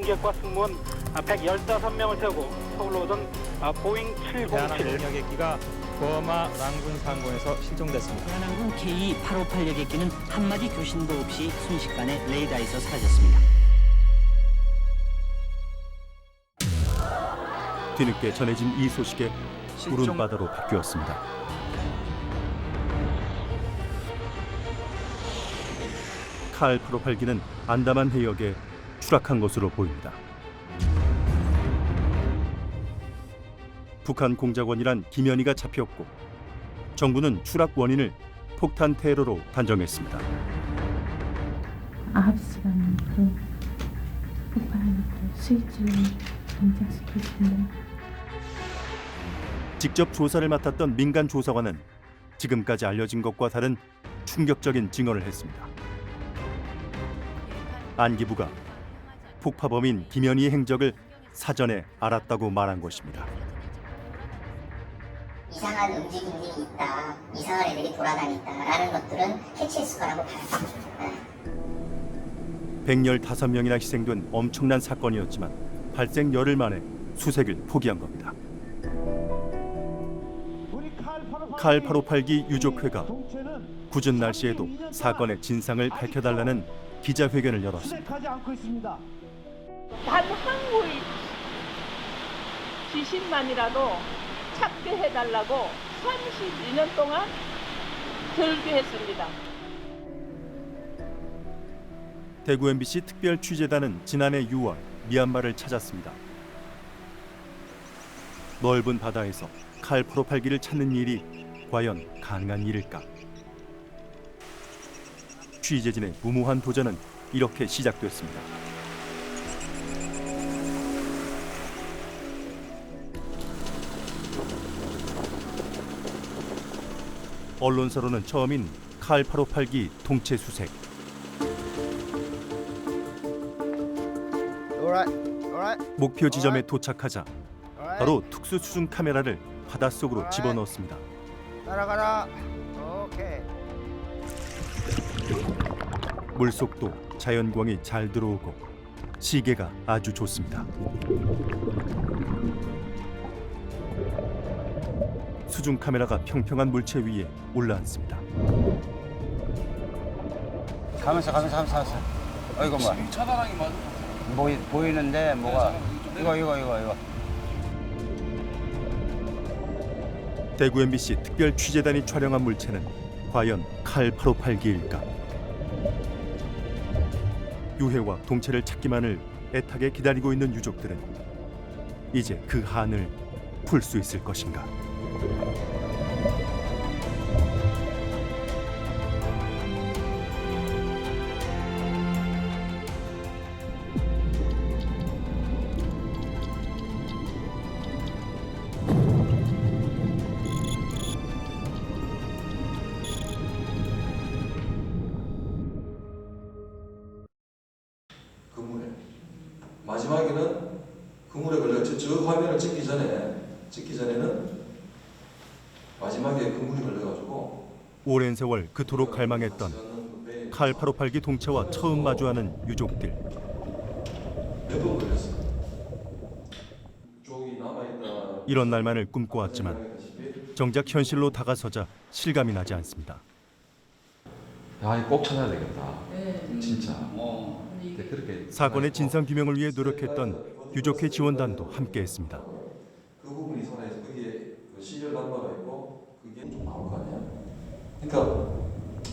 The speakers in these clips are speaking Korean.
승객과 승무원 115명을 태우고 서울로 오던 보잉 707 대한항공여객기가 버마 랑군 상공에서 실종됐습니다. 대한항공 KE858 여객기는 한마디 교신도 없이 순식간에 레이더에서 사라졌습니다. 뒤늦게 전해진 이 소식에 울음바다로 바뀌었습니다. 칼858기는 안다만 해역에 추락한 것으로 보입니다. 북한 공작원이란 김현희가 잡혔고 정부는 추락 원인을 폭탄 테러로 단정했습니다. 9시간 후 폭발하는 스위치를 동작시켰습니다. 직접 조사를 맡았던 민간 조사관은 지금까지 알려진 것과 다른 충격적인 증언을 했습니다. 안기부가 폭파범인 김현희의 행적을 사전에 알았다고 말한 것입니다. 이상한 움직임들이 있다, 이상한 애들이 돌아다닌다라는 것들은 캐치했을 거라고 봐요. 115명이나 희생된 엄청난 사건이었지만 발생 열흘 만에 수색을 포기한 겁니다. 칼858기 유족회가 궂은 날씨에도 사건의 진상을 밝혀달라는 기자회견을 열었습니다. 단 한 구의 지신만이라도 착대해달라고 32년 동안 절규했습니다. 대구 MBC 특별 취재단은 지난해 6월 미얀마를 찾았습니다. 넓은 바다에서 칼858기를 찾는 일이 과연 가능한 일일까? 취재진의 무모한 도전은 이렇게 시작됐습니다. 언론사로는 처음인 칼858기 동체 수색. 목표 지점에 도착하자 바로 특수 수중 카메라를 바닷속으로 집어넣었습니다. 따라가라. 오케이. 물속도 자연광이 잘 들어오고 시계가 아주 좋습니다. 수중 카메라가 평평한 물체 위에 올라앉습니다. 가면서. 이거 뭐? 차단하기 맞아. 보이는데 뭐가? 이거. 대구 MBC 특별 취재단이 촬영한 물체는 과연 칼858기일까? 유해와 동체를 찾기만을 애타게 기다리고 있는 유족들은 이제 그 한을 풀 수 있을 것인가? 마지막에는 그물에 걸려 저 화면을 찍기 전에는 마지막에 그물이 걸려가지고 오랜 세월 그토록 갈망했던 칼858기 동체와 처음 마주하는 유족들. 몇 번 걸렸어. 쪽이 남아있다. 이런 날만을 꿈꿔왔지만 정작 현실로 다가서자 실감이 나지 않습니다. 야, 이거 꼭 찾아야 되겠다. 진짜. 그렇게 사건의 진상 규명을 위해 노력했던 유족회 지원단도 함께했습니다. 그 부분이 손에서 거기에 그 시절 남바가 있고 그게 좀 나올 거 아니야. 그러니까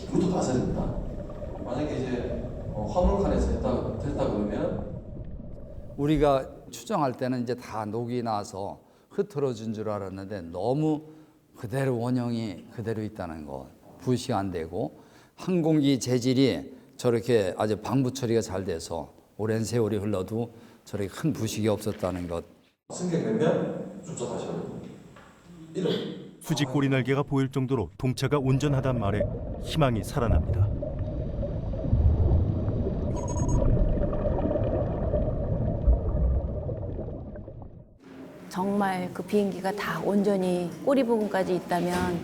그것도 가서야 된다. 만약에 이제 화물칸에서 됐다 그러면 우리가 추정할 때는 이제 다 녹이 나서 흐트러진 줄 알았는데 너무 그대로 원형이 그대로 있다는 거, 부식 안 되고 항공기 재질이 저렇게 아주 방부 처리가 잘 돼서 오랜 세월이 흘러도 저렇게 큰 부식이 없었다는 것. 승객되면 숫자 다시 하고 이런 수직 꼬리 날개가 보일 정도로 동체가 온전하단 말에 희망이 살아납니다. 정말 그 비행기가 다 온전히 꼬리 부분까지 있다면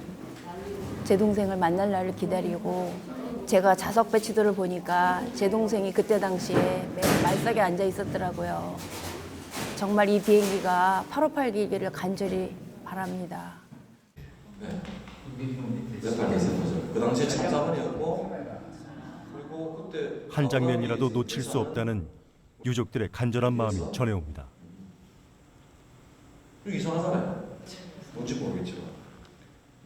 제 동생을 만날 날을 기다리고 제가 좌석 배치도를 보니까 제 동생이 그때 당시에 맨 말석에 앉아 있었더라고요. 정말 이 비행기가 858기를 간절히 바랍니다. 그 당시에 참사번이었고 그리고 그때 한 장면이라도 놓칠 수 없다는 유족들의 간절한 마음이 전해옵니다. 이상하잖아요. 뭔지 모르겠지만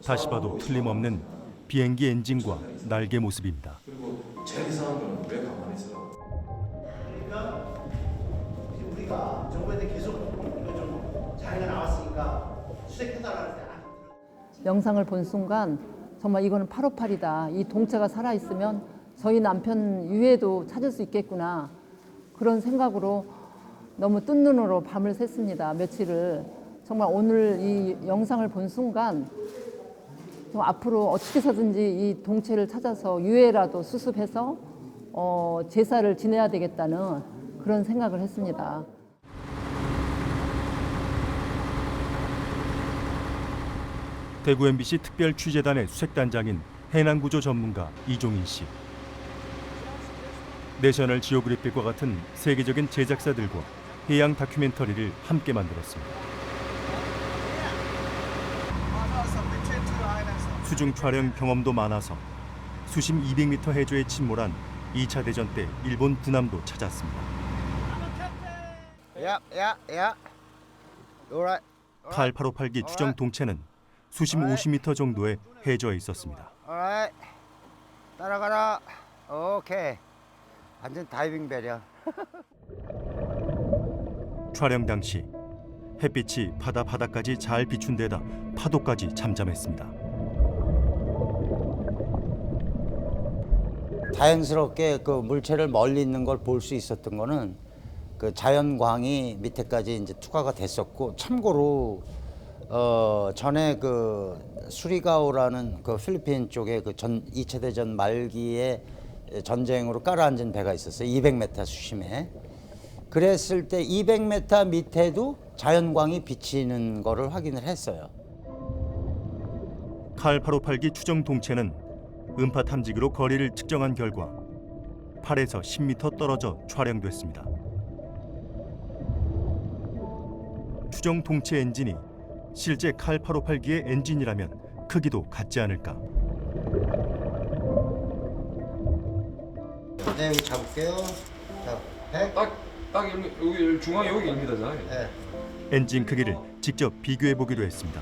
다시 봐도 틀림없는 비행기 엔진과 날개 모습입니다. 그리고 제일 이상한 건 왜 가만히 있어요? 그러니까 우리가 정부한테 계속 이거 좀 자료가 나왔으니까 수색해달라는 데 영상을 본 순간 정말 이거는 858이다. 이 동체가 살아있으면 저희 남편 유해도 찾을 수 있겠구나. 그런 생각으로 너무 뜬 눈으로 밤을 샜습니다. 며칠을. 정말 오늘 이 영상을 본 순간 좀 앞으로 어떻게 해서든지 이 동체를 찾아서 유해라도 수습해서 제사를 지내야 되겠다는 그런 생각을 했습니다. 대구 MBC 특별 취재단의 수색단장인 해난구조 전문가 이종인 씨. 내셔널 지오그래픽과 같은 세계적인 제작사들과 해양 다큐멘터리를 함께 만들었습니다. 수중 촬영 경험도 많아서 수심 200m 해저에 침몰한 2차 대전 때 일본 군함도 찾았습니다. 야. 칼 858기 추정 동체는 수심 50m 정도의 해저에 있었습니다. 따라가라. 오케이. 완전 다이빙 벨이야. 촬영 당시 햇빛이 바다 바닥까지 잘 비춘 데다 파도까지 잠잠했습니다. 다행스럽게 그 물체를 멀리 있는 걸 볼 수 있었던 거는 그 자연광이 밑에까지 이제 투과가 됐었고, 참고로 전에 그 수리가오라는 그 필리핀 쪽에 그 2차 대전 말기에 전쟁으로 깔아앉은 배가 있었어요. 200m 수심에. 그랬을 때 200m 밑에도 자연광이 비치는 거를 확인을 했어요. 칼 858기 추정 동체는 음파 탐지기로 거리를 측정한 결과 8에서 10m 떨어져 촬영됐습니다. 추정 동체 엔진이 실제 칼 858기의 엔진이라면 크기도 같지 않을까. 네, 여기 잡을게요. 자, 100. 딱 여기 중앙에 여기 1m잖아요. 네. 엔진 크기를 직접 비교해 보기로 했습니다.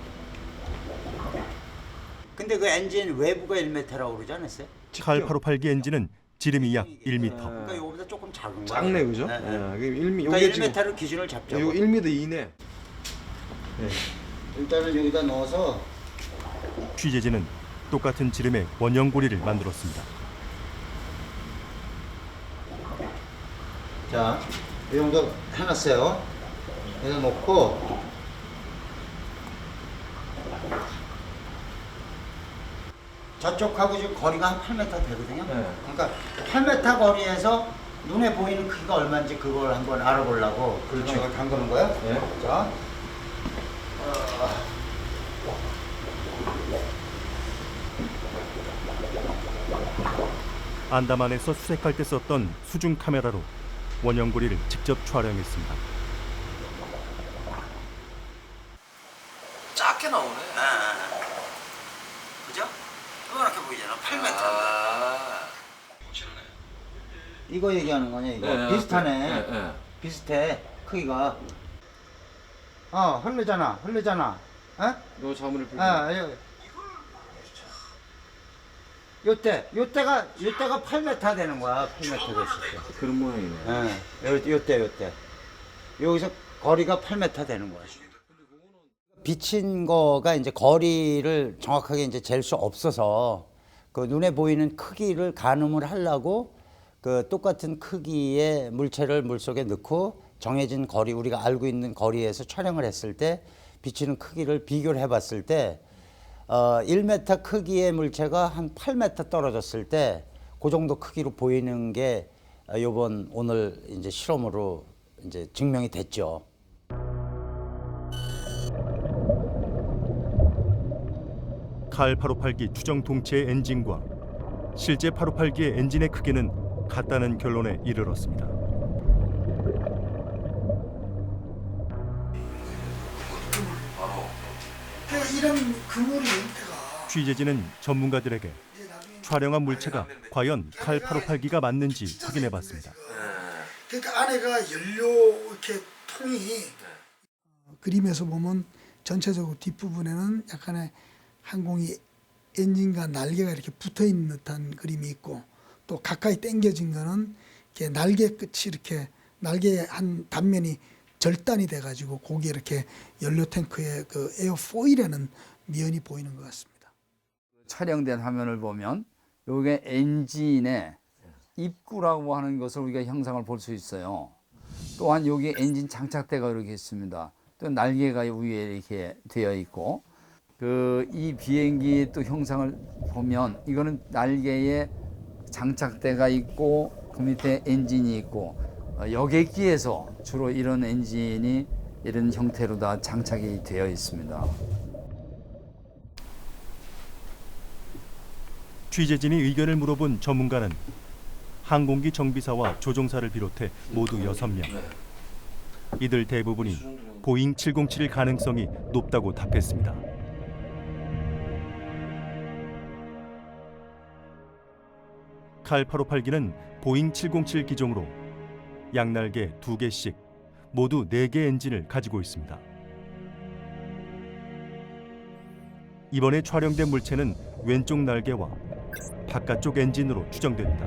근데 그 엔진 외부가 1m라고 그러지 않았어요? 칼 858기 엔진은 지름이 약 1m. 그러니까 이거보다 조금 작은 거예요. 작네, 그죠? 네. 그러니까 1m를 기준을 잡죠. 이거 1m 이내. 일단은 여기다 넣어서 취재진은 똑같은 지름의 원형고리를 만들었습니다. 자, 이 정도 해놨어요. 여기다 놓고 저쪽하고 지금 거리가 한 8m 되거든요. 네. 그러니까 8m 거리에서 눈에 보이는 크기가 얼마인지 그걸 한번 알아보려고 그렇죠. 이걸 담그는 거예요. 네. 자, 안다만에서 수색할 때 썼던 수중 카메라로 원형고리를 직접 촬영했습니다. 작게 나오네. 그죠? 조그맣게 보이잖아. 8m. 이거 얘기하는 거냐 이거? 네, 비슷하네. 네. 비슷해. 크기가. 흐르잖아. 요 자문을 풀고. 요때가 8m 되는 거야. 8m 됐을 때. 그런 모양이네. 요때. 여기서 거리가 8m 되는 거야. 비친 거가 이제 거리를 정확하게 이제 잴 수 없어서 그 눈에 보이는 크기를 가늠을 하려고 그 똑같은 크기의 물체를 물속에 넣고 정해진 거리, 우리가 알고 있는 거리에서 촬영을 했을 때 비치는 크기를 비교를 해봤을 때 1m 크기의 물체가 한 8m 떨어졌을 때 그 정도 크기로 보이는 게 오늘 이제 실험으로 이제 증명이 됐죠. 칼 858기 추정 동체의 엔진과 실제 858기의 엔진의 크기는 같다는 결론에 이르렀습니다. 이런 그물이 취재진은 전문가들에게 촬영한 물체가 과연 칼 858기가 맞는지 확인해봤습니다. 그러니까 안에가 연료 이렇게 통이 그림에서 보면 전체적으로 뒷부분에는 약간의 항공기 엔진과 날개가 이렇게 붙어 있는 듯한 그림이 있고, 또 가까이 당겨진 거는 이렇게 날개 끝이 이렇게 날개의 한 단면이 절단이 돼가지고 거기에 이렇게 연료 탱크의 그 에어 포일이라는 면이 보이는 것 같습니다. 촬영된 화면을 보면 이게 엔진의 입구라고 하는 것을 우리가 형상을 볼 수 있어요. 또한 여기 엔진 장착대가 이렇게 있습니다. 또 날개가 위에 이렇게 되어 있고, 이 비행기 또 형상을 보면 이거는 날개에 장착대가 있고 그 밑에 엔진이 있고, 여객기에서 주로 이런 엔진이 이런 형태로 다 장착이 되어 있습니다. 취재진이 의견을 물어본 전문가는 항공기 정비사와 조종사를 비롯해 모두 6명. 이들 대부분이 보잉 707일 가능성이 높다고 답했습니다. 칼 858기는 보잉 707 기종으로 양날개 2개씩 모두 4개 엔진을 가지고 있습니다. 이번에 촬영된 물체는 왼쪽 날개와 바깥쪽 엔진으로 추정됩니다.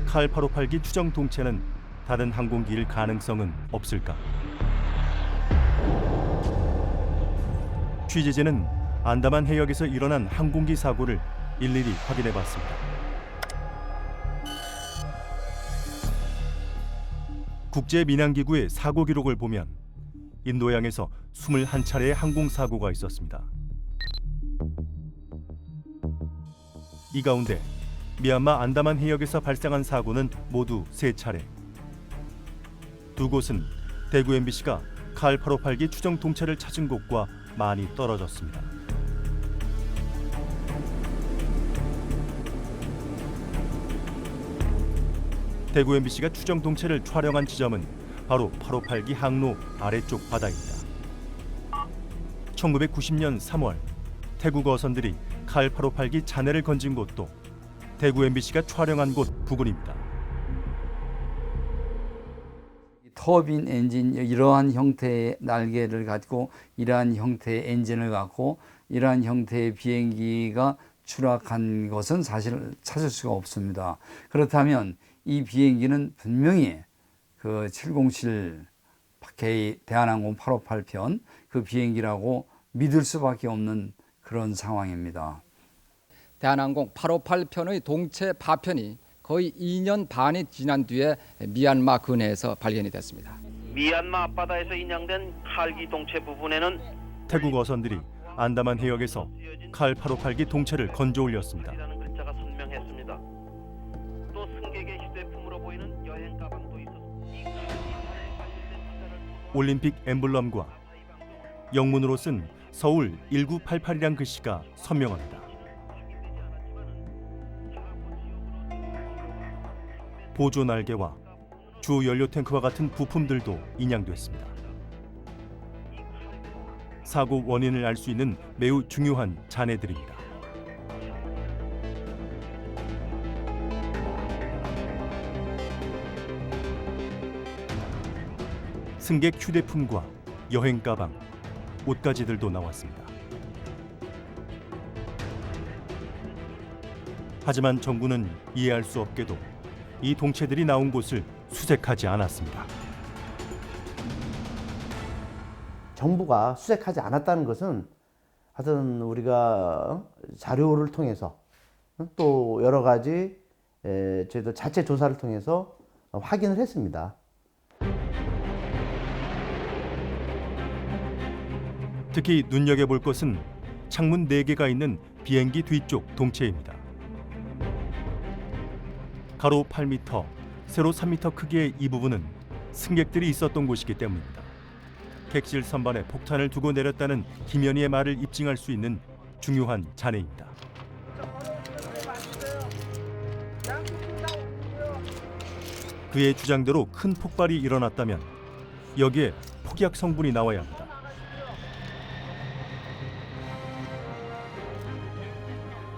칼 858기 추정 동체는 다른 항공기일 가능성은 없을까? 취재진은 안다만 해역에서 일어난 항공기 사고를 일일이 확인해봤습니다. 국제민항기구의 사고 기록을 보면 인도양에서 21차례의 항공사고가 있었습니다. 이 가운데 미얀마 안다만 해역에서 발생한 사고는 모두 3차례. 두 곳은 대구 MBC가 칼 858기 추정 동체를 찾은 곳과 많이 떨어졌습니다. 대구 MBC가 추정 동체를 촬영한 지점은 바로 858기 항로 아래쪽 바다입니다. 1990년 3월 태국 어선들이 칼 858기 잔해를 건진 곳도 대구 MBC가 촬영한 곳 부근입니다. 터빈 엔진, 이러한 형태의 날개를 갖고 이러한 형태의 엔진을 갖고 이러한 형태의 비행기가 추락한 것은 사실 찾을 수가 없습니다. 그렇다면 이 비행기는 분명히 그 707 K 대한항공 858편 그 비행기라고 믿을 수밖에 없는 그런 상황입니다. 대한항공 858편의 동체 파편이 거의 2년 반이 지난 뒤에 미얀마 근해에서 발견이 됐습니다. 미얀마 앞바다에서 인양된 칼기 동체 부분에는 태국 어선들이 안다만 해역에서 칼 858기 동체를 건져 올렸습니다. 글자가 선명했습니다. 또 승객의 휴대폰으로 보이는 여행 가방도 있었습니다. 올림픽 엠블럼과 영문으로 쓴 서울 1988이란 글씨가 선명합니다. 보조 날개와 주 연료 탱크와 같은 부품들도 인양됐습니다. 사고 원인을 알 수 있는 매우 중요한 잔해들입니다. 승객 휴대폰과 여행 가방, 옷가지들도 나왔습니다. 하지만 정부는 이해할 수 없게도 이 동체들이 나온 곳을 수색하지 않았습니다. 정부가 수색하지 않았다는 것은 하여튼 우리가 자료를 통해서 또 여러 가지 저희도 자체 조사를 통해서 확인을 했습니다. 특히 눈여겨볼 것은 창문 4개가 있는 비행기 뒤쪽 동체입니다. 가로 8m, 세로 3m 크기의 이 부분은 승객들이 있었던 곳이기 때문입니다. 객실 선반에 폭탄을 두고 내렸다는 김연희의 말을 입증할 수 있는 중요한 잔해입니다. 그의 주장대로 큰 폭발이 일어났다면 여기에 폭약 성분이 나와야 합니다.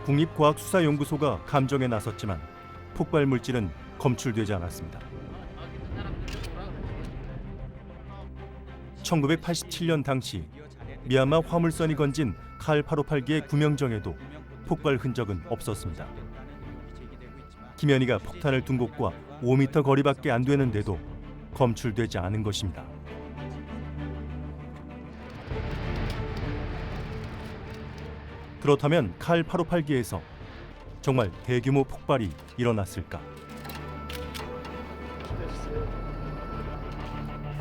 국립과학수사연구소가 감정에 나섰지만 폭발 물질은 검출되지 않았습니다. 1987년 당시 미얀마 화물선이 건진 칼 858기의 구명정에도 폭발 흔적은 없었습니다. 김연희가 폭탄을 둔 곳과 5m 거리밖에 안 되는데도 검출되지 않은 것입니다. 그렇다면 칼 858기에서 정말 대규모 폭발이 일어났을까?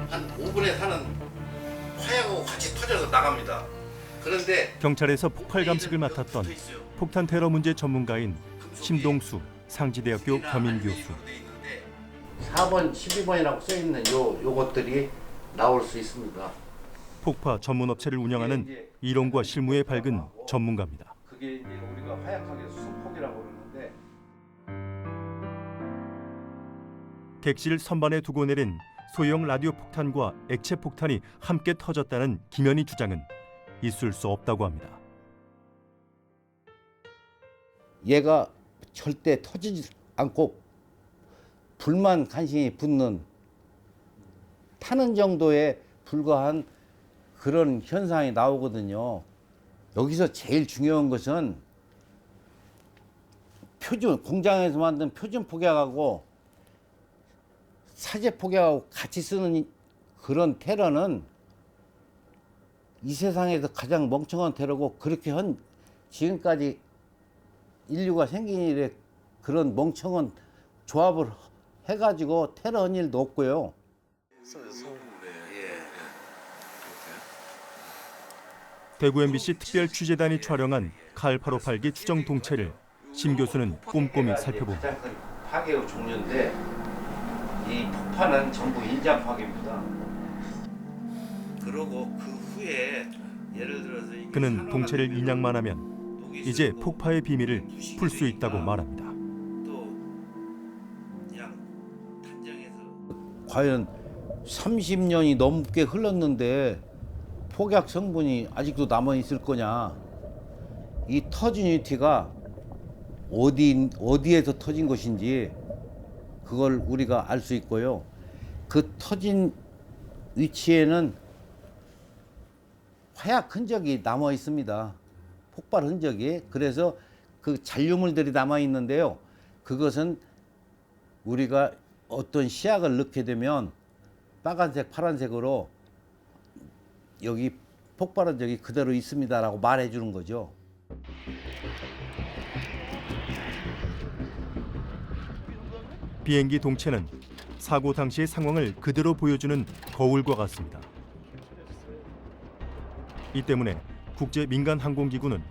한 5분에 사는 화약하고 같이 터져서 나갑니다. 그런데 경찰에서 폭발 감식을 맡았던 폭탄 테러 문제 전문가인 심동수 상지대학교 겸임교수. 4번, 12번이라고 써 있는 요것들이 나올 수 있습니다. 폭파 전문 업체를 운영하는 이론과 실무에 밝은 전문가입니다. 그게 이제 우리가 화약하게 수소폭이라고 그러는데 객실 선반에 두고 내린 소형 라디오 폭탄과 액체 폭탄이 함께 터졌다는 김연희 주장은 있을 수 없다고 합니다. 얘가 절대 터지지 않고 불만 간신히 붙는 타는 정도에 불과한 그런 현상이 나오거든요. 여기서 제일 중요한 것은 표준, 공장에서 만든 표준 폭약하고 사제 폭약하고 같이 쓰는 그런 테러는 이 세상에서 가장 멍청한 테러고, 그렇게 한 지금까지 인류가 생긴 일에 그런 멍청한 조합을 해가지고 테러한 일도 없고요. 대구 MBC 특별 취재단이 촬영한 칼 858기 추정 동체를 심 교수는 꼼꼼히 살펴봅니다. 가장 큰 파괴의 종류인데 이 폭파는 전부 인장 파괴입니다. 그러고 그 후에 예를 들어서 그는 동체를 인양만 하면 이제 폭파의 비밀을 풀 수 있다고 말합니다. 과연 30년이 넘게 흘렀는데 폭약 성분이 아직도 남아 있을 거냐? 이 터진 유니티가 어디에서 터진 것인지 그걸 우리가 알 수 있고요. 그 터진 위치에는 화약 흔적이 남아 있습니다. 폭발 흔적이. 그래서 그 잔류물들이 남아 있는데요. 그것은 우리가 어떤 시약을 넣게 되면 빨간색, 파란색으로 여기 폭발한 적이 그대로 있습니다라고 말해 주는 거죠. 비행기 동체는 사고 당시의 상황을 그대로 보여주는 거울과 같습니다. 이 때문에 국제민간항공기구는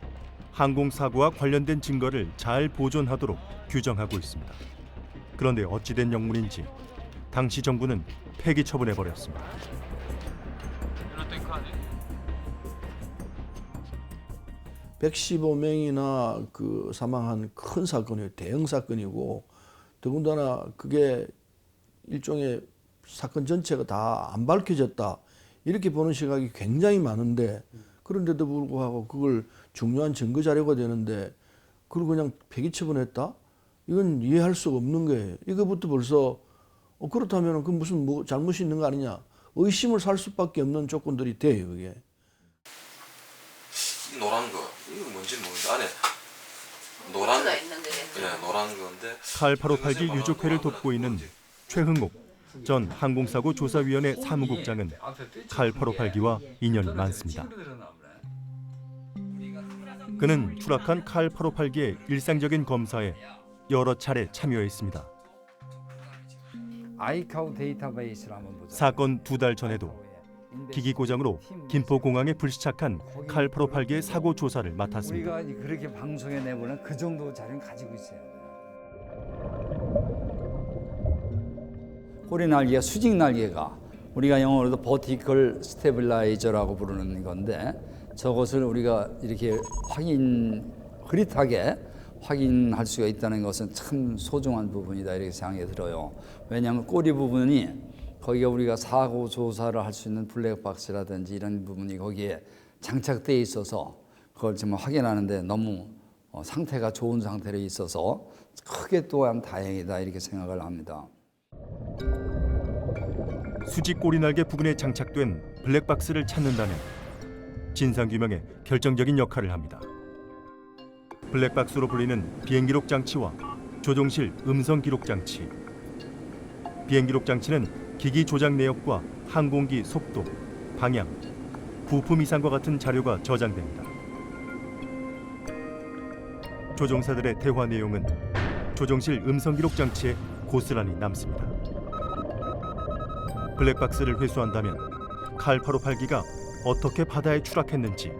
항공사고와 관련된 증거를 잘 보존하도록 규정하고 있습니다. 그런데 어찌된 영문인지 당시 정부는 폐기 처분해버렸습니다. 115명이나 그 사망한 큰 사건이에요. 대형 사건이고, 더군다나 그게 일종의 사건 전체가 다 안 밝혀졌다, 이렇게 보는 시각이 굉장히 많은데, 그런데도 불구하고 그걸 중요한 증거 자료가 되는데 그걸 그냥 폐기 처분했다? 이건 이해할 수가 없는 거예요. 이거부터 벌써 그렇다면 그 무슨 뭐 잘못이 있는 거 아니냐, 의심을 살 수밖에 없는 조건들이 돼요. 그게. 이 노란 거, 이거 뭔지 모르겠는데 안에 노란 거 있는데, 네, 노란 건데. 칼 858기 유족회를 돕고 있는 최흥옥 전 항공사고 조사위원회 사무국장은 칼 858기와 인연이 많습니다. 그는 추락한 칼 858기의 일상적인 검사에 여러 차례 참여했습니다. 아이카우 데이터베이스를 한번 보자. 사건 2달 전에도 기기 고장으로 김포공항에 불시착한 칼 858기의 사고 조사를 맡았습니다. 우리가 그렇게 방송에 내보는 그 정도 자료는 가지고 있어야 돼요. 꼬리 날개가 수직 날개가 우리가 영어로도 버티컬 스테빌라이저라고 부르는 건데 저것을 우리가 이렇게 흐릿하게 확인할 수가 있다는 것은 참 소중한 부분이다 이렇게 생각이 들어요. 왜냐하면 꼬리 부분이 거기가 우리가 사고 조사를 할 수 있는 블랙박스라든지 이런 부분이 거기에 장착되어 있어서 그걸 정말 확인하는데 너무 상태가 좋은 상태로 있어서 크게 또한 다행이다 이렇게 생각을 합니다. 수직 꼬리날개 부근에 장착된 블랙박스를 찾는다면 진상규명에 결정적인 역할을 합니다. 블랙박스로 불리는 비행기록 장치와 조종실 음성 기록 장치. 비행기록 장치는 기기 조작 내역과 항공기 속도, 방향, 부품 이상과 같은 자료가 저장됩니다. 조종사들의 대화 내용은 조종실 음성 기록 장치에 고스란히 남습니다. 블랙박스를 회수한다면 칼 858기가 어떻게 바다에 추락했는지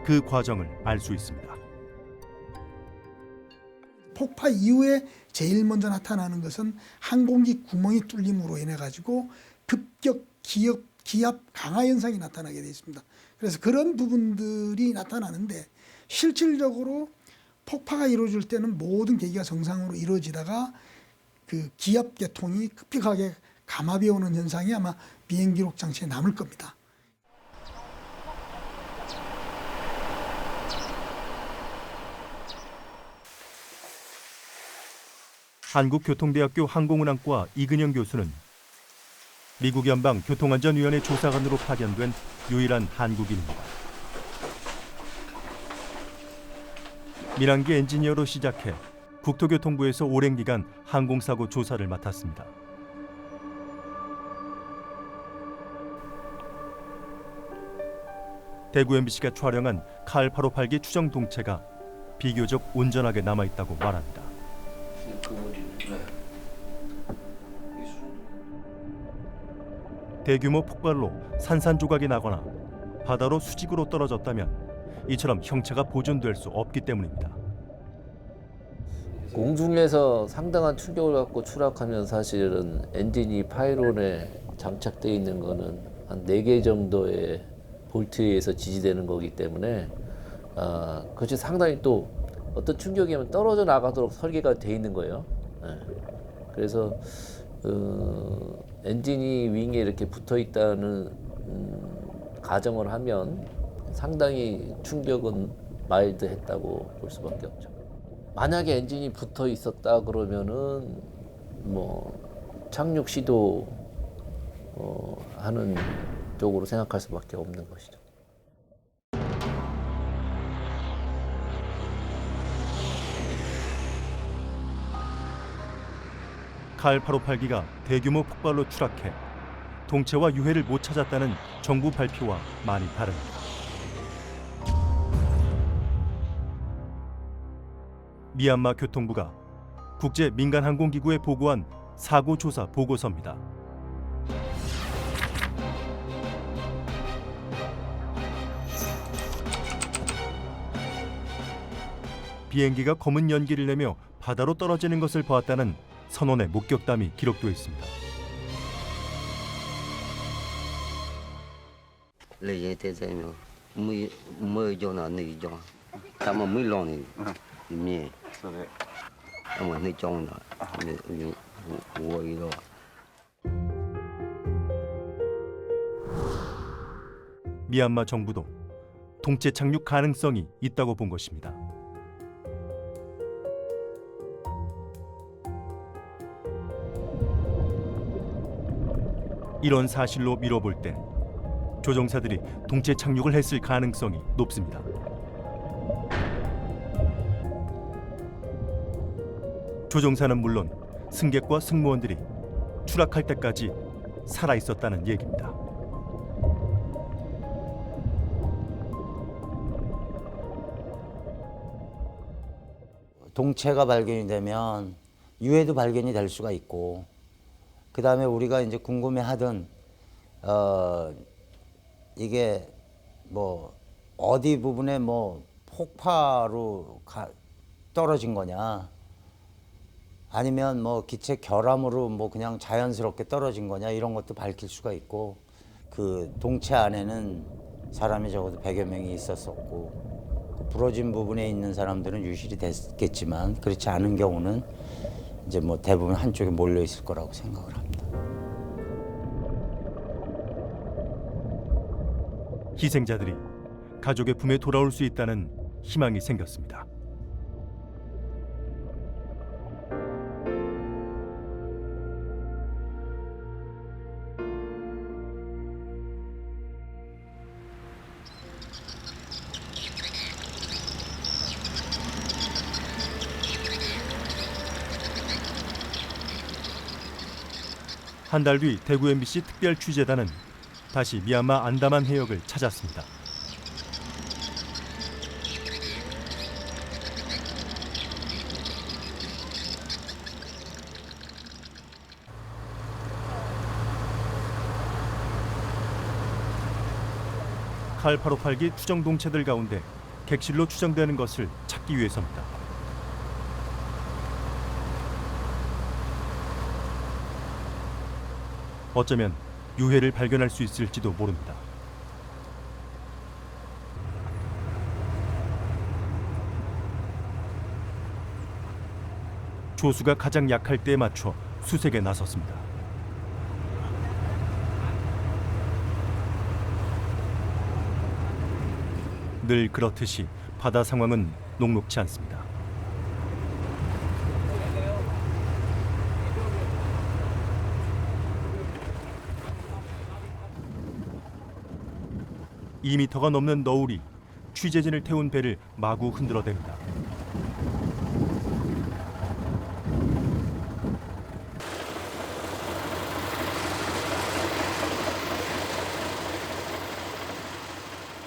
그 과정을 알 수 있습니다. 폭파 이후에 제일 먼저 나타나는 것은 항공기 구멍이 뚫림으로 인해 가지고 급격 기압 강화 현상이 나타나게 되어 있습니다. 그래서 그런 부분들이 나타나는데 실질적으로 폭파가 이루어질 때는 모든 계기가 정상으로 이루어지다가 그 기압 계통이 급격하게 감압이 오는 현상이 아마 비행기록 장치에 남을 겁니다. 한국교통대학교 항공운항과 이근영 교수는 미국 연방 교통안전위원회 조사관으로 파견된 유일한 한국인입니다. 민항기 엔지니어로 시작해 국토교통부에서 오랜 기간 항공사고 조사를 맡았습니다. 대구 MBC가 촬영한 칼 858기 추정 동체가 비교적 온전하게 남아있다고 말합니다. 대규모 폭발로 산산조각이 나거나 바다로 수직으로 떨어졌다면 이처럼 형체가 보존될 수 없기 때문입니다. 공중에서 상당한 충격을 받고 추락하면 사실은 엔진이 파이론에 장착되어 있는 거는 한 4개 정도의 볼트에 의해서 지지되는 거기 때문에 그것이 상당히 또 어떤 충격이 오면 떨어져 나가도록 설계가 돼 있는 거예요. 그래서 엔진이 윙에 이렇게 붙어 있다는 가정을 하면 상당히 충격은 마일드했다고 볼 수밖에 없죠. 만약에 엔진이 붙어 있었다 그러면은 뭐 착륙 시도 하는 쪽으로 생각할 수밖에 없는 것이죠. 칼 858기가 대규모 폭발로 추락해 동체와 유해를 못 찾았다는 정부 발표와 많이 다릅니다. 미얀마 교통부가 국제 민간항공기구에 보고한 사고 조사 보고서입니다. 비행기가 검은 연기를 내며 바다로 떨어지는 것을 보았다는 선원의 목격담이 기록되어 있습니다. 미얀마 정부도 동체 착륙 가능성이 있다고 본 것입니다. 이런 사실로 미뤄볼 때 조종사들이 동체 착륙을 했을 가능성이 높습니다. 조종사는 물론 승객과 승무원들이 추락할 때까지 살아 있었다는 얘기입니다. 동체가 발견이 되면 유해도 발견이 될 수가 있고, 그 다음에 우리가 이제 궁금해하던 이게 뭐 어디 부분에 뭐 폭파로 떨어진 거냐, 아니면 뭐 기체 결함으로 뭐 그냥 자연스럽게 떨어진 거냐 이런 것도 밝힐 수가 있고 그 동체 안에는 사람이 적어도 100여 명이 있었었고 그 부러진 부분에 있는 사람들은 유실이 됐겠지만 그렇지 않은 경우는 이제 뭐 대부분 한쪽에 몰려 있을 거라고 생각을 합니다. 희생자들이 가족의 품에 돌아올 수 있다는 희망이 생겼습니다. 한 달 뒤 대구 MBC 특별 취재단은 다시 미얀마 안다만 해역을 찾았습니다. 칼 858기 추정 동체들 가운데 객실로 추정되는 것을 찾기 위해서입니다. 어쩌면 유해를 발견할 수 있을지도 모릅니다. 조수가 가장 약할 때에 맞춰 수색에 나섰습니다. 늘 그렇듯이 바다 상황은 녹록지 않습니다. (2미터가) 넘는 너울이 취재진을 태운 배를 마구 흔들어댑니다.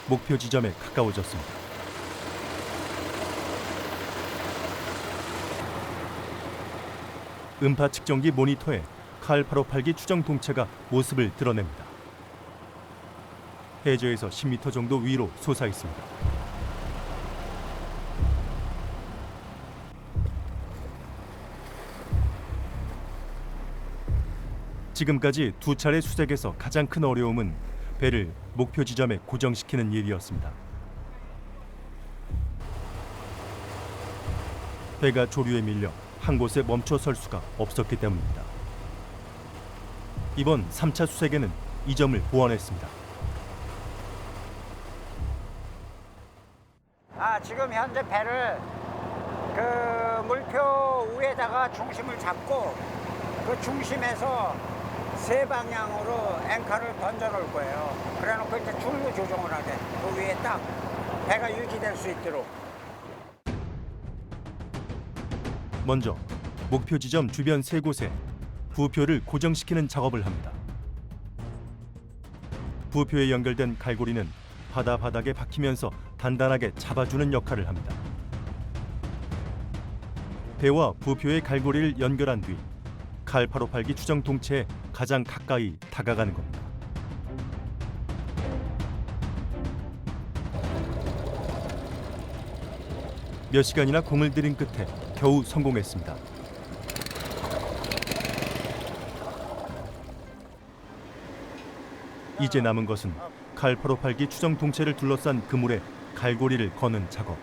목표 지점에 가까워졌습니다. 음파 측정기 모니터에 칼 858기 추정 동체가 모습을 드러냅니다. 해저에서 10m 정도 위로 솟아 있습니다. 지금까지 두 차례 수색에서 가장 큰 어려움은 배를 목표 지점에 고정시키는 일이었습니다. 배가 조류에 밀려 한 곳에 멈춰 설 수가 없었기 때문입니다. 이번 3차 수색에는 이 점을 보완했습니다. 지금 현재 배를 그 물표 위에다가 중심을 잡고 그 중심에서 세 방향으로 앵커를 던져 놓을 거예요. 그래 놓고 이제 줄로 조정을 하게. 그 위에 딱 배가 유지될 수 있도록. 먼저 목표 지점 주변 세 곳에 부표를 고정시키는 작업을 합니다. 부표에 연결된 갈고리는 바다 바닥에 박히면서 단단하게 잡아주는 역할을 합니다. 배와 부표의 갈고리를 연결한 뒤 칼 858기 추정 동체에 가장 가까이 다가가는 겁니다. 몇 시간이나 공을 들인 끝에 겨우 성공했습니다. 이제 남은 것은 칼 858기 추정 동체를 둘러싼 그물에 갈고리를 거는 작업.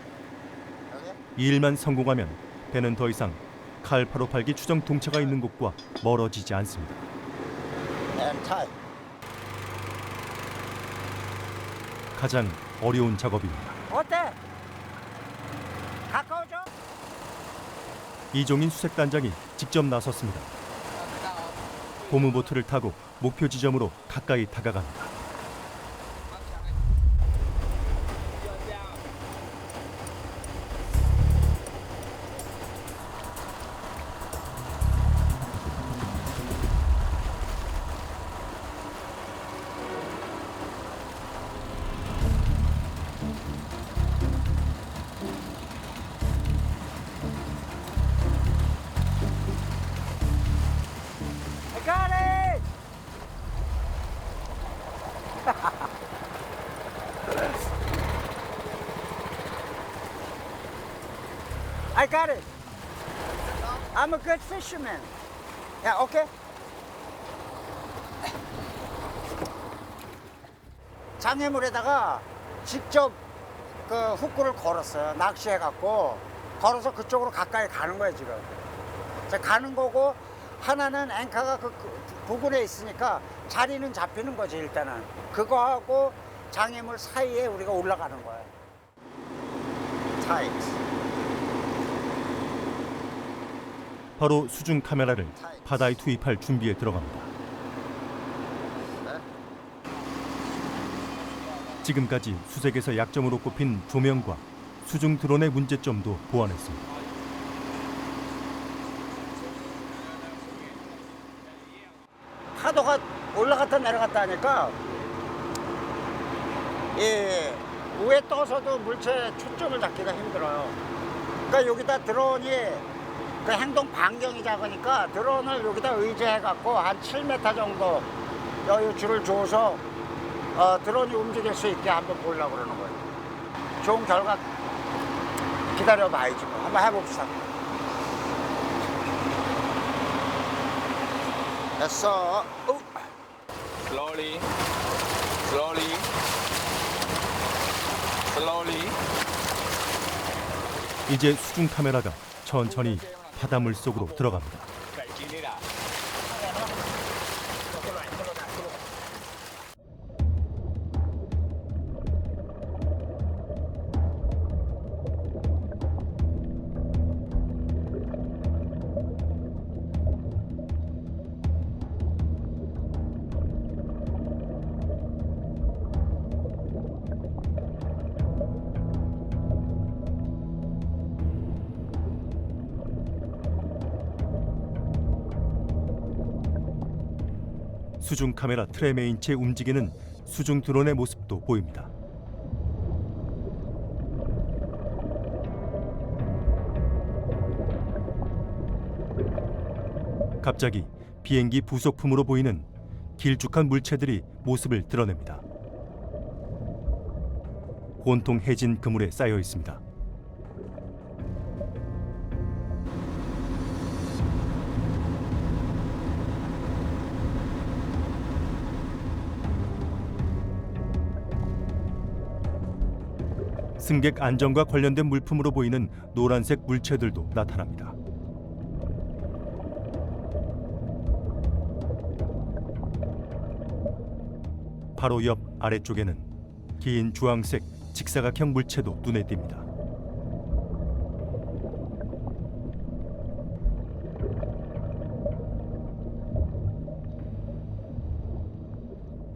이 일만 성공하면 배는 더 이상 칼 858기 추정 동체가 있는 곳과 멀어지지 않습니다. 가장 어려운 작업입니다. 어때? 가까워져? 이종인 수색단장이 직접 나섰습니다. 고무보트를 타고 목표 지점으로 가까이 다가갑니다. I got it. I'm a good fisherman. Yeah, okay. 장애물에다가 직접 그 훅구를 걸었어요. 낚시해갖고 걸어서 그쪽으로 가까이 가는 거예요 지금. 가는 거고 하나는 앵커가 그 부근에 있으니까 자리는 잡히는 거지 일단은. 그거하고 장애물 사이에 우리가 올라가는 거예요. 타이트. 바로 수중 카메라를 바다에 투입할 준비에 들어갑니다. 지금까지 수색에서 약점으로 꼽힌 조명과 수중 드론의 문제점도 보완했습니다. 파도가 올라갔다 내려갔다 하니까 위에 떠서도 물체에 초점을 잡기가 힘들어요. 그러니까 여기다 드론이 그 행동 반경이 작으니까 드론을 여기다 의지해갖고 한 7m 정도 여유 줄을 줘서 드론이 움직일 수 있게 한번 보려고 그러는 거예요. 좋은 결과 기다려봐야지 뭐. 한번 해봅시다. 됐어. Slowly, slowly, slowly. 이제 수중 카메라가 천천히 바닷물 속으로 들어갑니다. 수중 카메라 틀에 매인 채 움직이는 수중 드론의 모습도 보입니다. 갑자기 비행기 부속품으로 보이는 길쭉한 물체들이 모습을 드러냅니다. 온통 해진 그물에 쌓여 있습니다. 승객 안전과 관련된 물품으로 보이는 노란색 물체들도 나타납니다. 바로 옆 아래쪽에는 긴 주황색 직사각형 물체도 눈에 띕니다.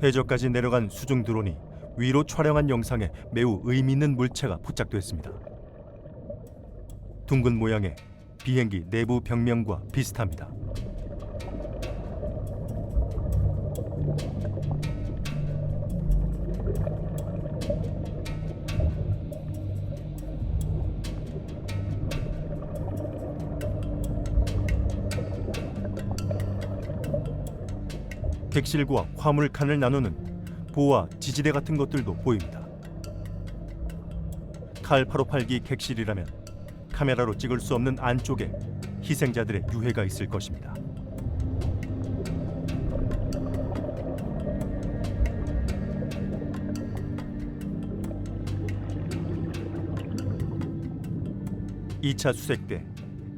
해저까지 내려간 수중 드론이 위로 촬영한 영상에 매우 의미 있는 물체가 포착됐습니다. 둥근 모양의 비행기 내부 벽면과 비슷합니다. 객실과 화물 칸을 나누는 보와 지지대 같은 것들도 보입니다. 칼 858기 객실이라면 카메라로 찍을 수 없는 안쪽에 희생자들의 유해가 있을 것입니다. 이 차 수색 때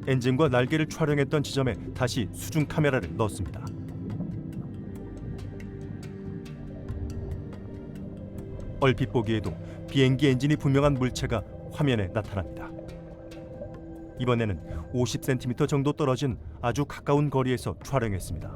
엔진과 날개를 촬영했던 지점에 다시 수중 카메라를 넣었습니다. 얼핏 보기에도 비행기 엔진이 분명한 물체가 화면에 나타납니다. 이번에는 50cm 정도 떨어진 아주 가까운 거리에서 촬영했습니다.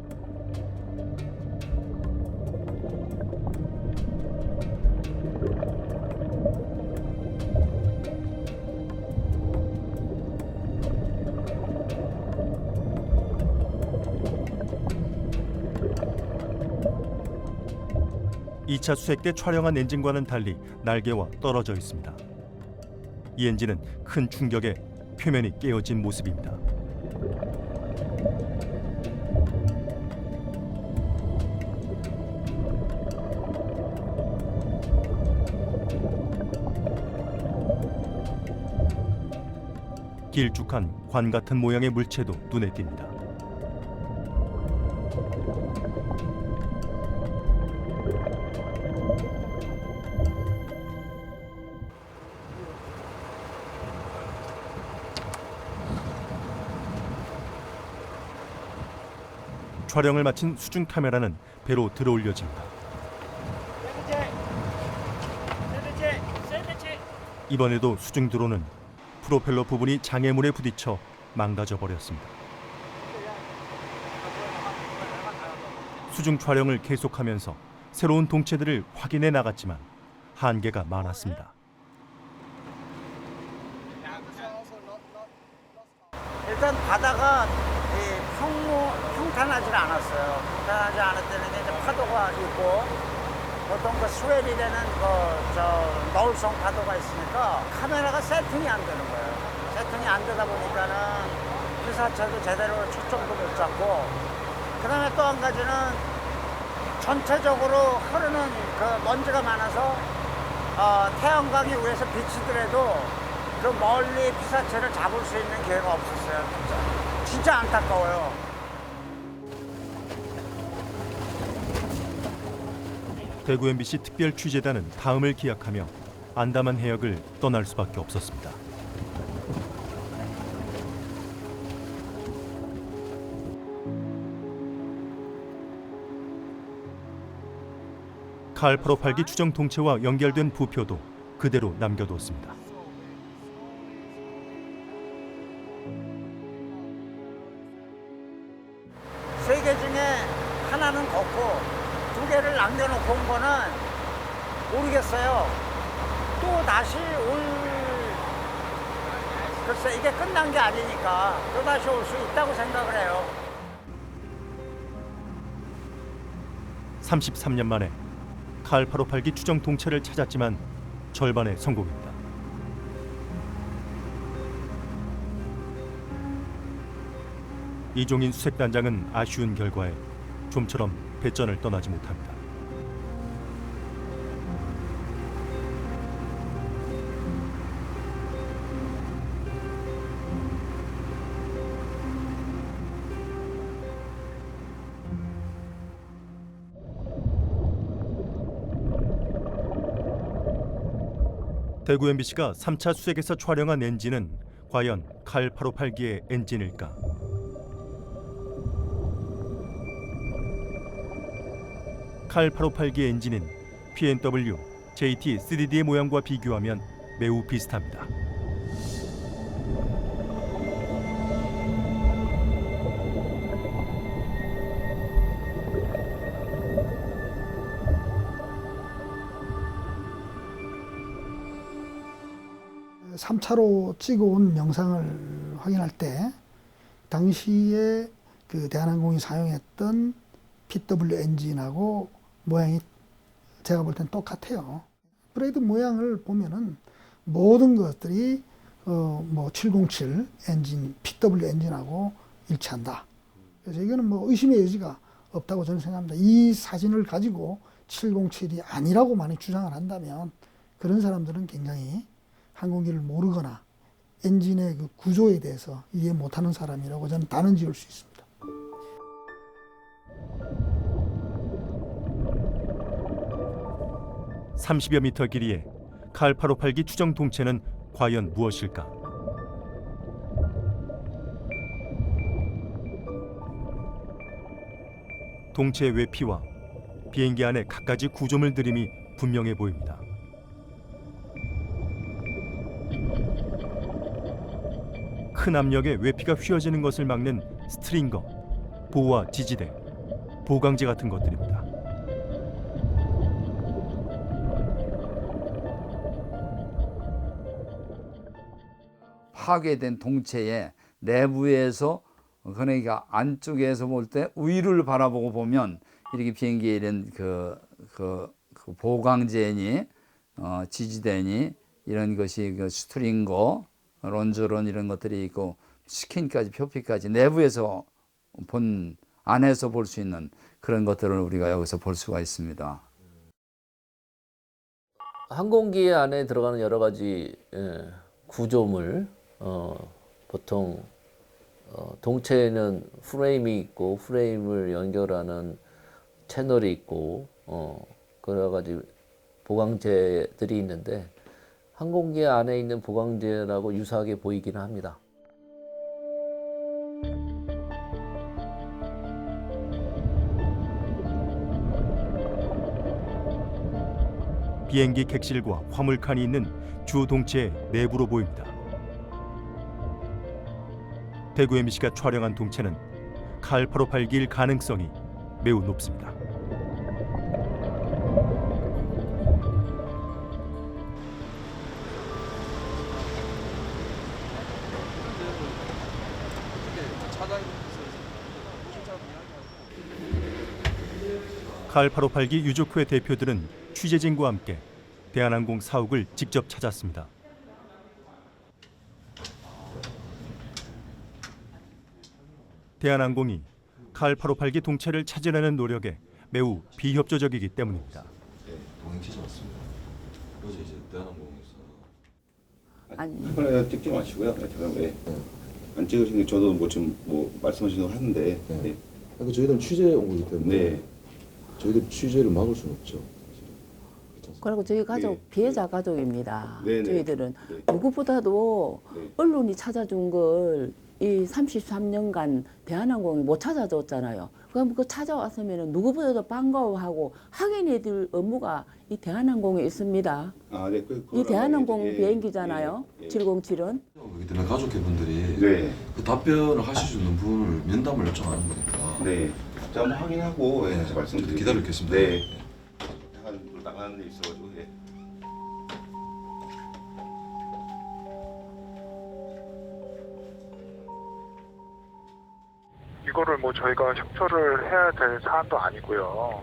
이 차 수색 때 촬영한 엔진과는 달리 날개와 떨어져 있습니다. 이 엔진은 큰 충격에 표면이 깨어진 모습입니다. 길쭉한 관 같은 모양의 물체도 눈에 띕니다. 촬영을 마친 수중 카메라는 배로 들어올려집니다. 이번에도 수중 드론은 프로펠러 부분이 장애물에 부딪혀 망가져 버렸습니다. 수중 촬영을 계속하면서 새로운 동체들을 확인해 나갔지만 한계가 많았습니다. 일단 바다가 평탄하지 않았어요. 평탄하지 않을 때는 이제 파도가 있고 보통 그 스웰이라는 너울성 파도가 있으니까 카메라가 세팅이 안 되는 거예요. 세팅이 안 되다 보니까는 피사체도 제대로 초점도 못 잡고, 그다음에 또 한 가지는 전체적으로 흐르는 그 먼지가 많아서 태양광이 위에서 비치더라도 그 멀리 피사체를 잡을 수 있는 기회가 없었어요. 진짜 안타까워요. 대구 MBC 특별 취재단은 다음을 기약하며 안다만 해역을 떠날 수밖에 없었습니다. 칼 858기 추정 동체와 연결된 부표도 그대로 남겨뒀습니다. 세 개 중에 하나는 걷고 두 개를 남겨놓고 온 거는 모르겠어요. 또 다시 글쎄 이게 끝난 게 아니니까 또 다시 올 수 있다고 생각을 해요. 33년 만에 칼 858기 추정 동체를 찾았지만 절반에 성공입니다. 이종인 수색단장은 아쉬운 결과에 좀처럼 배전을 떠나지 못합니다. 대구 MBC가 3차 수색에서 촬영한 엔진은 과연 칼 858기의 엔진일까? 칼 858기의 엔진은 PNW, JT3D의 모양과 비교하면 매우 비슷합니다. (3차로) 찍어온 영상을 확인할 때 당시에 그 대한항공이 사용했던 PW 엔진하고 모양이 제가 볼 땐 똑같아요. 브레이드 모양을 보면은 모든 것들이 뭐 707 엔진, PW 엔진하고 일치한다. 그래서 이거는 뭐 의심의 여지가 없다고 저는 생각합니다. 이 사진을 가지고 707이 아니라고 만약 주장을 한다면 그런 사람들은 굉장히 항공기를 모르거나 엔진의 그 구조에 대해서 이해 못하는 사람이라고 저는 단언 지을 수 있습니다. 30여 미터 길이의 칼 858기 추정 동체는 과연 무엇일까? 동체의 외피와 비행기 안의 갖가지 구조물 들임이 분명해 보입니다. 큰 압력에 외피가 휘어지는 것을 막는 스트링거, 보호와 지지대, 보강제 같은 것들입니다. 파괴된 동체의 내부에서, 그러니까 안쪽에서 볼 때 위를 바라보고 보면 이렇게 비행기에 이런 그 보강제니 지지대니 이런 것이 그 스트링거, 런저런 이런 것들이 있고 스킨까지 표피까지 내부에서 안에서 볼 수 있는 그런 것들을 우리가 여기서 볼 수가 있습니다. 항공기 안에 들어가는 여러 가지 구조물, 보통 동체에는 프레임이 있고 프레임을 연결하는 채널이 있고 여러 가지 보강재들이 있는데 항공기 안에 있는 보강재라고 유사하게 보이기는 합니다. 비행기 객실과 화물칸이 있는 주 동체의 내부로 보입니다. 대구 MBC가 촬영한 동체는 칼 858기일 가능성이 매우 높습니다. 칼 858기 유족회 대표들은 취재진과 함께 대한항공 사옥을 직접 찾았습니다. 대한항공이 칼 858기 동체를 찾으려는 노력에 매우 비협조적이기 때문입니다. 네, 동행 찾아왔습니다. 어제 이제 대한항공에서 카메라 찍지 마시고요. 네. 안 찍으신 게 저도 뭐 지금 뭐 말씀하신 거 하는데. 네. 그러니까 저희들은 취재에 온 거기 때문에 네. 저희들 취재를 막을 수는 없죠. 그리고 저희 가족 네. 피해자 가족입니다. 네, 네. 저희들은 네. 누구보다도 네. 언론이 찾아준 걸 이 33년간 대한항공이 못 찾아줬잖아요. 그럼 그 찾아왔으면 누구보다도 반가워하고 확인해줄 업무가 이 대한항공에 있습니다. 아, 네. 이 대한항공 예, 비행기잖아요. 예, 예. 707은. 그렇기 때문에 가족회분들이 네. 그 답변을 하실 수 있는 분을 면담을 요청하는 거니까. 네. 자, 한번 확인하고 다시 말씀드릴게요. 기다리겠습니다. 네. 나가는 데 있어가지고. 예. 이거를 뭐 저희가 협조를 해야 될 사안도 아니고요.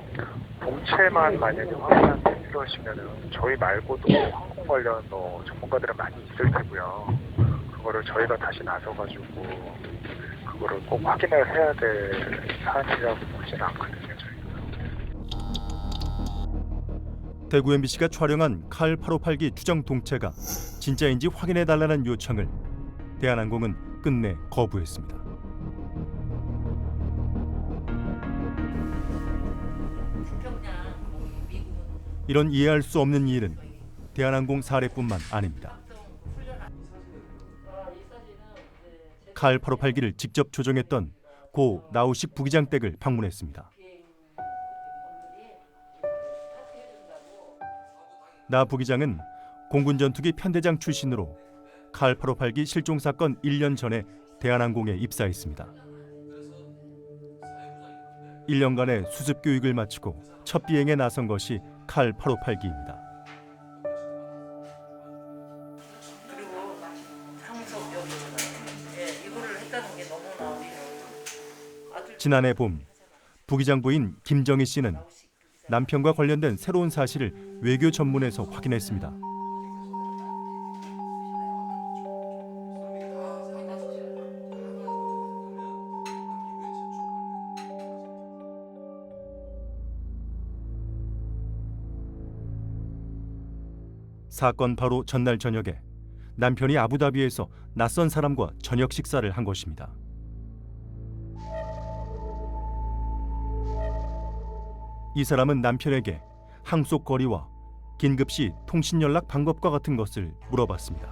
동체만 만약에 확인하는 게 필요하시면은 저희 말고도 항공 관련 전문가들은 많이 있을 테고요. 그거를 저희가 다시 나서가지고 그거를 꼭 확인을 해야 될 사안이라고 보지는 않거든요. 대구 MBC가 촬영한 칼 858기 추정 동체가 진짜인지 확인해달라는 요청을 대한항공은 끝내 거부했습니다. 이런 이해할 수 없는 일은 대한항공 사례뿐만 아닙니다. 칼 858기를 직접 조종했던 고 나우식 부기장 댁을 방문했습니다. 나 부기장은 공군 전투기 편대장 출신으로 칼 858기 실종 사건 1년 전에 대한항공에 입사했습니다. 1년간의 수습 교육을 마치고 첫 비행에 나선 것이 칼 858기입니다. 지난해 봄 부기장 부인 김정희 씨는 남편과 관련된 새로운 사실을 외교 전문에서 확인했습니다. 사건 바로 전날 저녁에 남편이 아부다비에서 낯선 사람과 저녁 식사를 한 것입니다. 이 사람은 남편에게 항속 거리와 긴급시 통신 연락 방법과 같은 것을 물어봤습니다.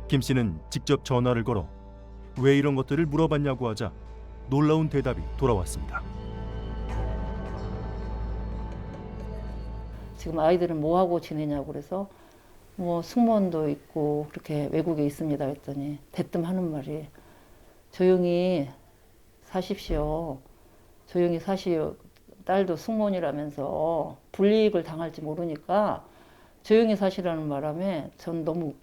김 씨는 직접 전화를 걸어 왜 이런 것들을 물어봤냐고 하자 놀라운 대답이 돌아왔습니다. 지금 아이들은 뭐 하고 지내냐고 그래서 뭐 승무원도 있고 그렇게 외국에 있습니다 했더니 대뜸 하는 말이 조용히 사십시오. 조용히 사시오. 딸도 승무원이라면서 불이익을 당할지 모르니까 조용히 사시라는 바람에 전 너무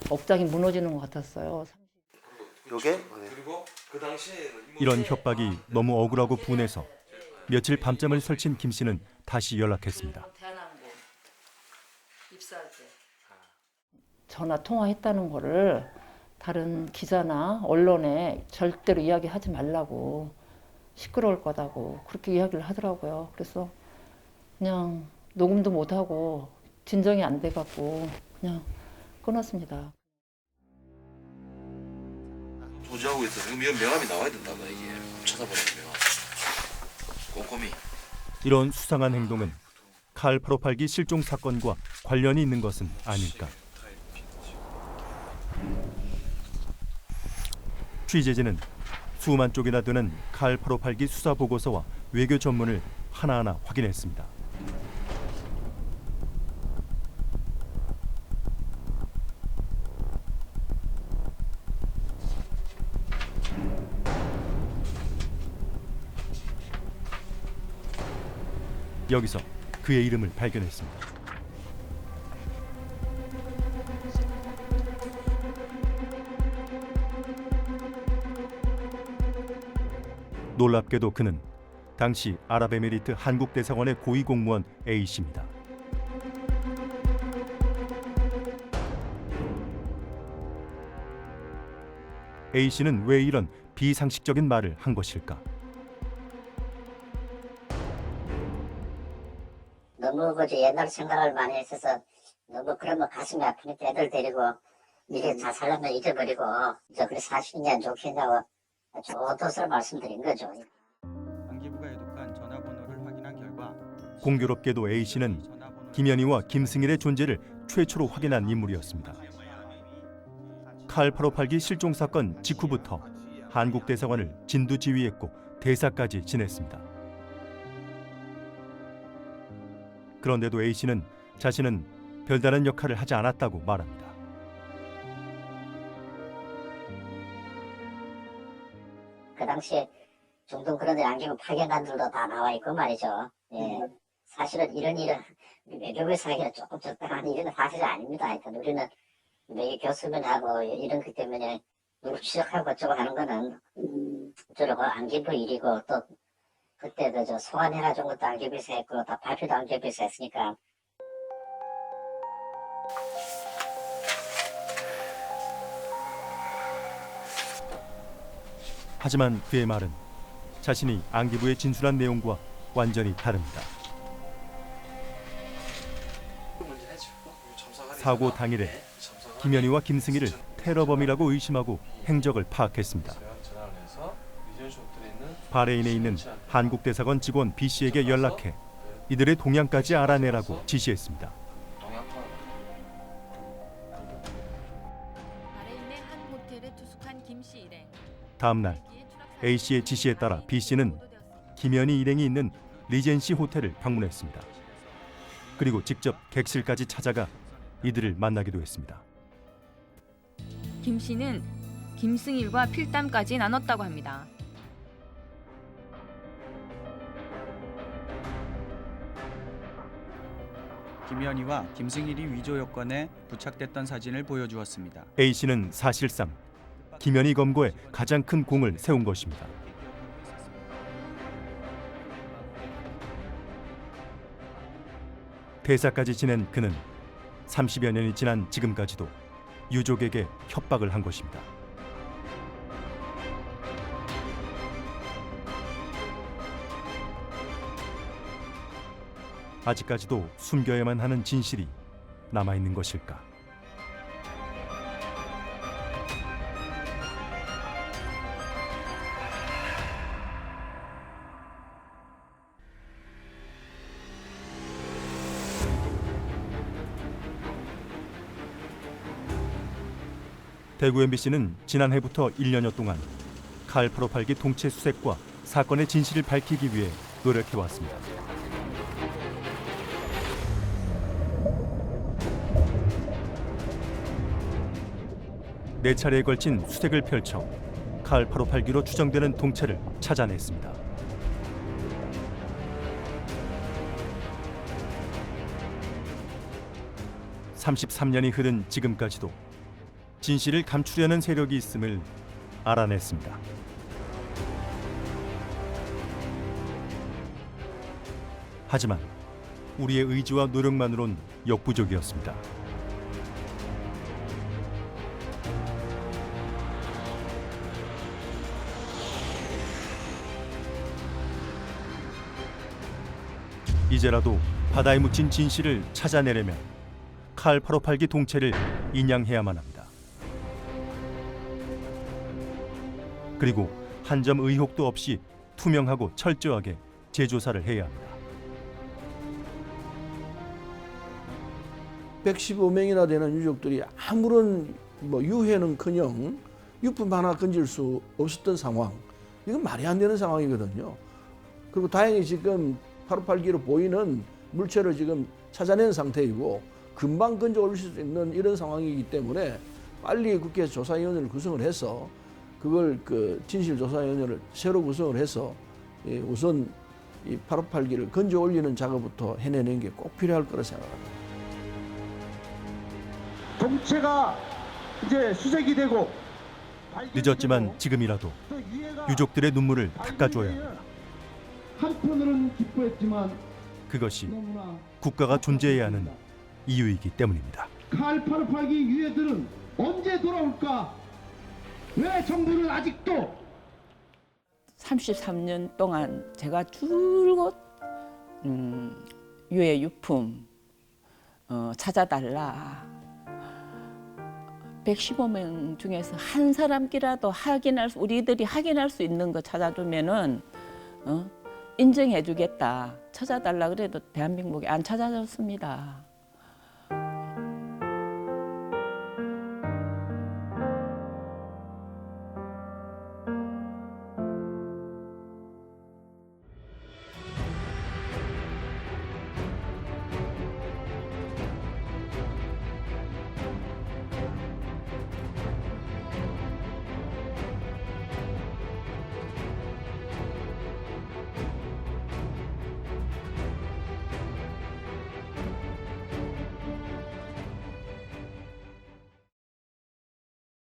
억장이 무너지는 것 같았어요. 요게? 그리고 그 당시에 이런 협박이 너무 억울하고 분해서 며칠 밤잠을 설친 김 씨는 다시 연락했습니다. 전화 통화했다는 거를 다른 기자나 언론에 절대로 이야기하지 말라고, 시끄러울 거다고 그렇게 이야기를 하더라고요. 그래서 그냥 녹음도 못하고 진정이 안 돼갖고 그냥 끊었습니다. 조지하고 있어. 이거 명함이 나와야 된다가 이게 찾아보려면 꼼꼼히. 이런 수상한 행동은 칼 858기 실종 사건과 관련이 있는 것은 아닐까. 취재진은 수만 쪽이나 되는 칼 858기 수사 보고서와 외교 전문을 하나하나 확인했습니다. 여기서 그의 이름을 발견했습니다. 놀랍게도 그는 당시 아랍에미리트 한국대사관의 고위공무원 A씨입니다. A씨는 왜 이런 비상식적인 말을 한 것일까? 너무 그저 옛날 생각을 많이 했어서 너무 그러면 가슴이 아프니까 애들 데리고 이래 다 살려면 잊어버리고 저 그래 사실이냐 안 좋겠냐고 좋듯을 말씀드린 거죠. 안기부가 애독한 전화번호를 확인한 결과 공교롭게도 A씨는 김현희와 김승일의 존재를 최초로 확인한 인물이었습니다. 칼 858기 실종 사건 직후부터 한국 대사관을 진두지휘했고 대사까지 지냈습니다. 그런데도 A씨는 자신은 별다른 역할을 하지 않았다고 말합니다. 그 당시에 중동 그런 데 안기부 파견관들도 다 나와 있고 말이죠. 예. 사실은 이런 일은 외교부에서 하기는 조금 적당한 일은 사실이 아닙니다. 하여튼 우리는 외교 교수면하고 이런 것 때문에 누구 추적하고 어쩌고 하는 거는 저러고 안기부 일이고 또 그때도 저 소환해가지고 것도 안기부에서 했고 다 발표도 안기부에서 했으니까. 하지만 그의 말은 자신이 안기부에 진술한 내용과 완전히 다릅니다. 사고 당일에 김현희와 김승일을 테러범이라고 의심하고 행적을 파악했습니다. 바레인에 있는 한국 대사관 직원 B씨에게 연락해 이들의 동향까지 알아내라고 지시했습니다. 다음 날 A씨의 지시에 따라 B씨는 김현희 일행이 있는 리젠시 호텔을 방문했습니다. 그리고 직접 객실까지 찾아가 이들을 만나기도 했습니다. 김 씨는 김승일과 필담까지 나눴다고 합니다. 김현희와 김승일이 위조 요건에 부착됐던 사진을 보여주었습니다. A씨는 사실상 김현희 검거에 가장 큰 공을 세운 것입니다. 대사까지 지낸 그는 30여 년이 지난 지금까지도 유족에게 협박을 한 것입니다. 아직까지도 숨겨야만 하는 진실이 남아있는 것일까? 대구 MBC는 지난해부터 1년여 동안 칼 858기 동체 수색과 사건의 진실을 밝히기 위해 노력해왔습니다. 네 차례에 걸친 수색을 펼쳐 칼 858기로 추정되는 동체를 찾아냈습니다. (33년이) 흐른 지금까지도 진실을 감추려는 세력이 있음을 알아냈습니다. 하지만 우리의 의지와 노력만으론 역부족이었습니다. 이제라도 바다에 묻힌 진실을 찾아내려면 칼 858기 동체를 인양해야만 합니다. 그리고 한 점 의혹도 없이 투명하고 철저하게 재조사를 해야 합니다. 115명이나 되는 유족들이 아무런 유해는커녕 유품 하나 건질 수 없었던 상황. 이건 말이 안 되는 상황이거든요. 그리고 다행히 지금 858기로 보이는 물체를 지금 찾아낸 상태이고 금방 건져 올릴 수 있는 이런 상황이기 때문에 빨리 국회 조사위원회를 구성을 해서 그걸 진실조사위원회를 새로 구성을 해서 우선 이 858기를 건져 올리는 작업부터 해내는 게 꼭 필요할 거라 생각합니다. 동체가 이제 수색이 되고 늦었지만 지금이라도 유족들의 눈물을 닦아줘야 합니다. 한편으로는 기뻐했지만 그것이 국가가 존재해야 하는 이유이기 때문입니다. 칼 858기 유해들은 언제 돌아올까? 왜 정부는 아직도 33년 동안 제가 줄곧 유해 유품 찾아달라. 115명 중에서 한 사람끼라도 우리들이 확인할 수 있는 거 찾아주면은 인정해주겠다. 찾아달라 그래도 대한민국에 안 찾아줬습니다.